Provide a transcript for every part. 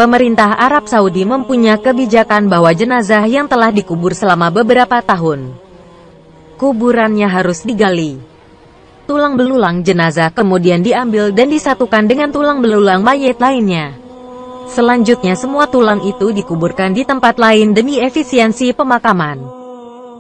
Pemerintah Arab Saudi mempunyai kebijakan bahwa jenazah yang telah dikubur selama beberapa tahun, kuburannya harus digali. Tulang belulang jenazah kemudian diambil dan disatukan dengan tulang belulang mayat lainnya. Selanjutnya semua tulang itu dikuburkan di tempat lain demi efisiensi pemakaman.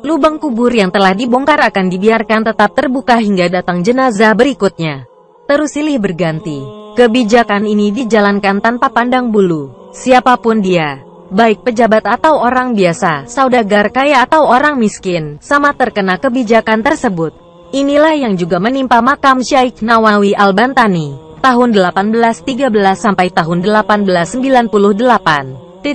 Lubang kubur yang telah dibongkar akan dibiarkan tetap terbuka hingga datang jenazah berikutnya. Terus silih berganti. Kebijakan ini dijalankan tanpa pandang bulu. Siapapun dia, baik pejabat atau orang biasa, saudagar kaya atau orang miskin, sama terkena kebijakan tersebut. Inilah yang juga menimpa makam Syekh Nawawi Al-Bantani, tahun 1813 sampai tahun 1898.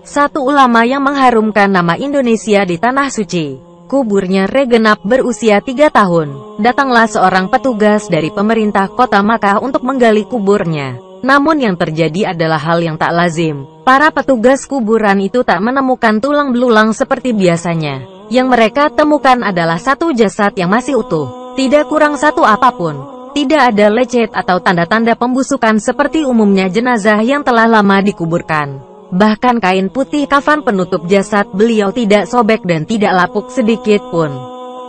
Satu ulama yang mengharumkan nama Indonesia di Tanah Suci. Kuburnya regenap berusia 3 tahun. Datanglah seorang petugas dari pemerintah kota Makkah untuk menggali kuburnya. Namun yang terjadi adalah hal yang tak lazim. Para petugas kuburan itu tak menemukan tulang belulang seperti biasanya. Yang mereka temukan adalah satu jasad yang masih utuh. Tidak kurang satu apapun. Tidak ada lecet atau tanda-tanda pembusukan seperti umumnya jenazah yang telah lama dikuburkan. Bahkan kain putih kafan penutup jasad beliau tidak sobek dan tidak lapuk sedikit pun.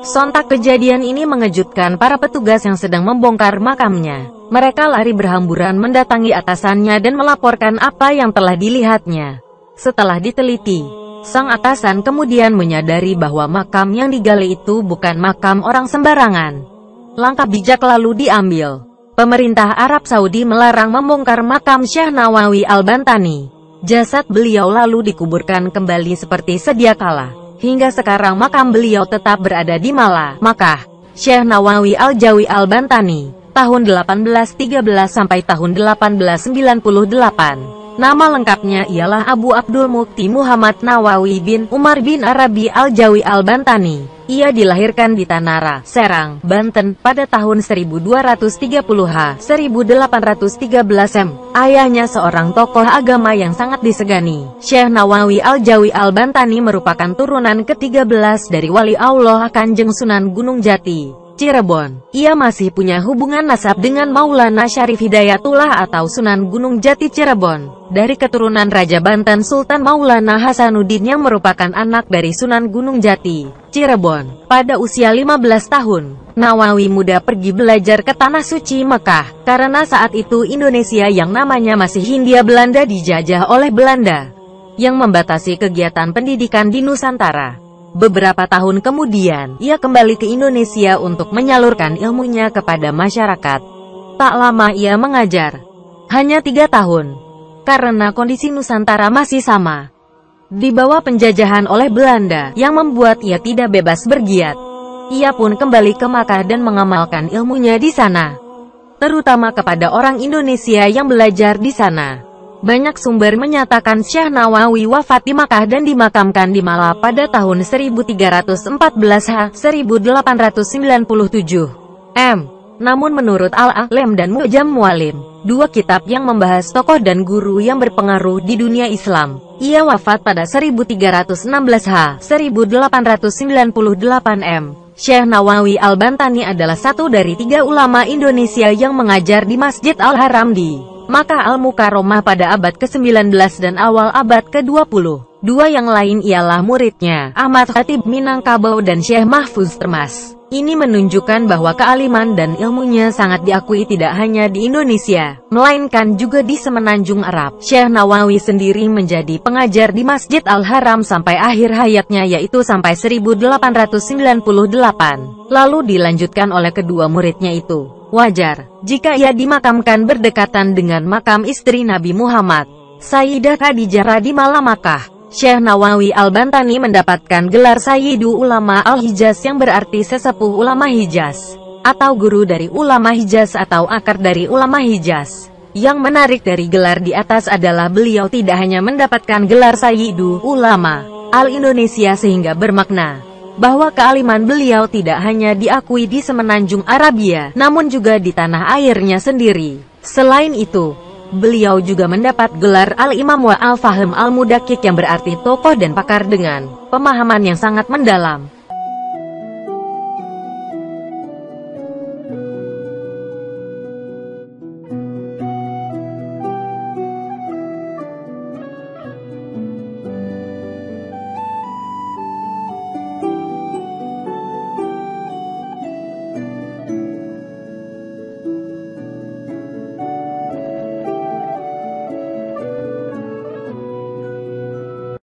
Sontak kejadian ini mengejutkan para petugas yang sedang membongkar makamnya. Mereka lari berhamburan mendatangi atasannya dan melaporkan apa yang telah dilihatnya. Setelah diteliti, sang atasan kemudian menyadari bahwa makam yang digali itu bukan makam orang sembarangan. Langkah bijak lalu diambil. Pemerintah Arab Saudi melarang membongkar makam Syekh Nawawi Al-Bantani. Jasad beliau lalu dikuburkan kembali seperti sedia kala. Hingga sekarang makam beliau tetap berada di Makkah. Syekh Nawawi Al-Jawi Al-Bantani, tahun 1813 sampai tahun 1898. Nama lengkapnya ialah Abu Abdul Mukti Muhammad Nawawi bin Umar bin Arabi Al-Jawi Al-Bantani. Ia dilahirkan di Tanara, Serang, Banten, pada tahun 1230H, 1813 M. Ayahnya seorang tokoh agama yang sangat disegani. Syekh Nawawi Al-Jawi Al-Bantani merupakan turunan ke-13 dari Wali Allah Kanjeng Sunan Gunung Jati, Cirebon. Ia masih punya hubungan nasab dengan Maulana Syarif Hidayatullah atau Sunan Gunung Jati Cirebon. Dari keturunan Raja Banten Sultan Maulana Hasanuddin yang merupakan anak dari Sunan Gunung Jati, Cirebon. Pada usia 15 tahun, Nawawi muda pergi belajar ke Tanah Suci Mekah, karena saat itu Indonesia yang namanya masih Hindia Belanda dijajah oleh Belanda, yang membatasi kegiatan pendidikan di Nusantara. Beberapa tahun kemudian, ia kembali ke Indonesia untuk menyalurkan ilmunya kepada masyarakat. Tak lama ia mengajar, hanya 3 tahun, karena kondisi Nusantara masih sama, di bawah penjajahan oleh Belanda, yang membuat ia tidak bebas bergiat. Ia pun kembali ke Makkah dan mengamalkan ilmunya di sana, terutama kepada orang Indonesia yang belajar di sana. Banyak sumber menyatakan Syekh Nawawi wafat di Makkah dan dimakamkan di Malah pada tahun 1314 H, 1897 M. Namun menurut Al-A'lam dan Mu'jam Mu'allim, dua kitab yang membahas tokoh dan guru yang berpengaruh di dunia Islam, ia wafat pada 1316 H, 1898 M. Syekh Nawawi Al-Bantani adalah satu dari 3 ulama Indonesia yang mengajar di Masjid Al-Haram di Makkah Al-Mukarramah pada abad ke-19 dan awal abad ke-20. Dua yang lain ialah muridnya, Ahmad Khatib Minangkabau dan Syekh Mahfuz Termas. Ini menunjukkan bahwa kealiman dan ilmunya sangat diakui tidak hanya di Indonesia, melainkan juga di semenanjung Arab. Syekh Nawawi sendiri menjadi pengajar di Masjid Al-Haram sampai akhir hayatnya, yaitu sampai 1898. Lalu dilanjutkan oleh kedua muridnya itu. Wajar jika ia dimakamkan berdekatan dengan makam istri Nabi Muhammad, Sayyidah Khadijah radhiyallahu Makkah. Syekh Nawawi Al-Bantani mendapatkan gelar Sayyidu Ulama Al-Hijaz yang berarti sesepuh ulama Hijaz, atau guru dari ulama Hijaz atau akar dari ulama Hijaz. Yang menarik dari gelar di atas adalah beliau tidak hanya mendapatkan gelar Sayyidu Ulama Al-Indonesia, sehingga bermakna bahwa kealiman beliau tidak hanya diakui di semenanjung Arabia, namun juga di tanah airnya sendiri. Selain itu, beliau juga mendapat gelar Al-Imam wa Al-Fahim Al-Mudakik yang berarti tokoh dan pakar dengan pemahaman yang sangat mendalam.